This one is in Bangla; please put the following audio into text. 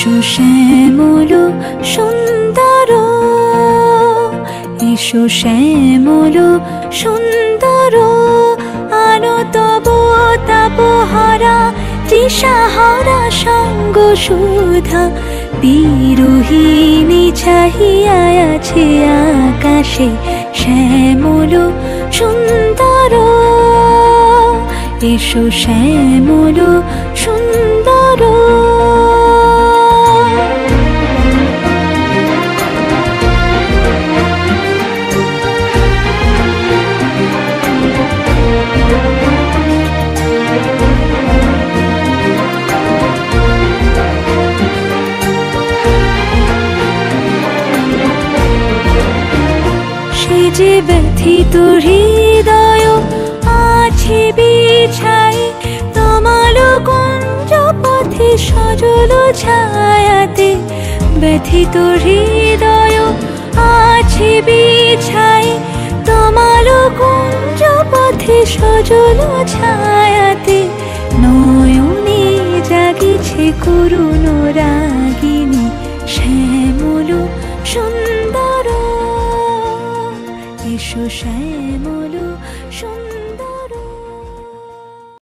এসো শ্যামল সুন্দর, এসো শ্যামল সুন্দর, আনো তব তাপহারা তৃষাহারা সঙ্গ সুধা। বিরোহিণী চাহিয়া আছে আকাশে শ্যামল সুন্দর, এসো শ্যামল সুন্দর। সে যে ব্যথিত হৃদয় আছে বিছাই, তমাল কুঞ্জ পথে সজল ছায়াতে। ব্যথিত হৃদয় আছে বিছাই, তমাল কুঞ্জ পথে সজল ছায়াতে। নয়নে জাগিছে করুণ রাগিনী শ্যামল সুন্দর, এসো শ্যামল সুন্দর।